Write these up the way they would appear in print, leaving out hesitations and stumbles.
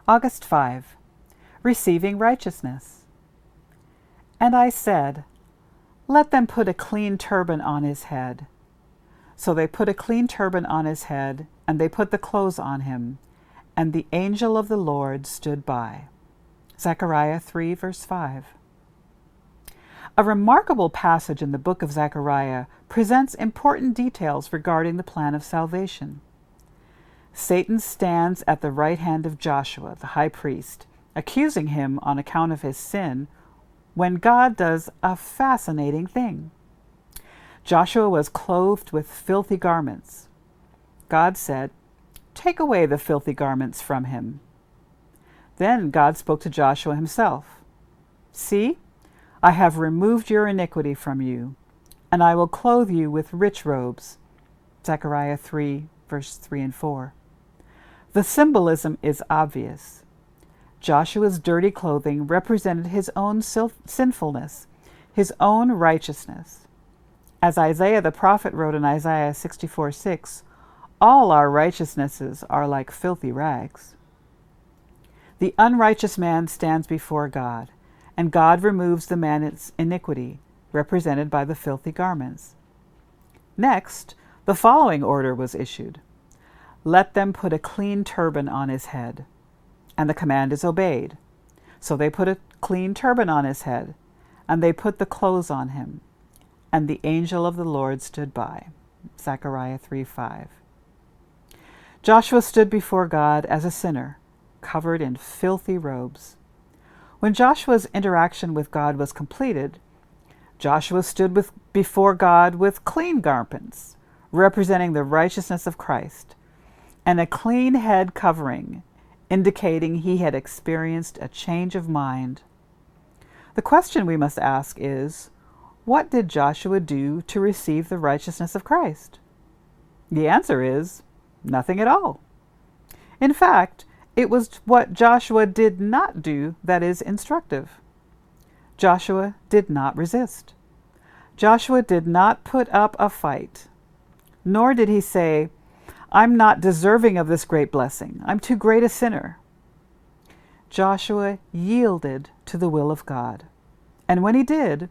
August 5. Receiving righteousness. And I said, let them put a clean turban on his head. So they put a clean turban on his head, and they put the clothes on him, and the angel of the Lord stood by. Zechariah 3, verse 5. A remarkable passage in the book of Zechariah presents important details regarding the plan of salvation. Satan stands at the right hand of Joshua, the high priest, accusing him on account of his sin, when God does a fascinating thing. Joshua was clothed with filthy garments. God said, "Take away the filthy garments from him." Then God spoke to Joshua himself. "See, I have removed your iniquity from you, and I will clothe you with rich robes." Zechariah 3, verse 3 and 4. The symbolism is obvious. Joshua's dirty clothing represented his own sinfulness, his own righteousness. As Isaiah the prophet wrote in Isaiah 64:6, all our righteousnesses are like filthy rags. The unrighteous man stands before God, and God removes the man's iniquity, represented by the filthy garments. Next, the following order was issued. Let them put a clean turban on his head. And the command is obeyed. So they put a clean turban on his head, and they put the clothes on him. And the angel of the Lord stood by. Zechariah 3:5. Joshua stood before God as a sinner, covered in filthy robes. When Joshua's interaction with God was completed, Joshua stood before God with clean garments, representing the righteousness of Christ, and a clean head covering, indicating he had experienced a change of mind. The question we must ask is, what did Joshua do to receive the righteousness of Christ? The answer is, nothing at all. In fact, it was what Joshua did not do that is instructive. Joshua did not resist. Joshua did not put up a fight, nor did he say, "I'm not deserving of this great blessing. I'm too great a sinner." Joshua yielded to the will of God. And when he did,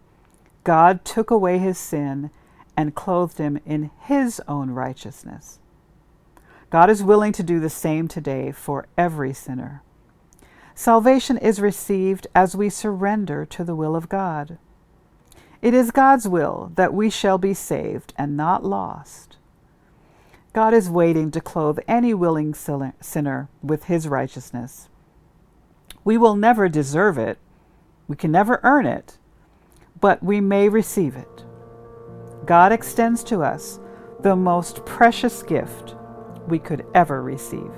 God took away his sin and clothed him in his own righteousness. God is willing to do the same today for every sinner. Salvation is received as we surrender to the will of God. It is God's will that we shall be saved and not lost. God is waiting to clothe any willing sinner with his righteousness. We will never deserve it. We can never earn it, but we may receive it. God extends to us the most precious gift we could ever receive.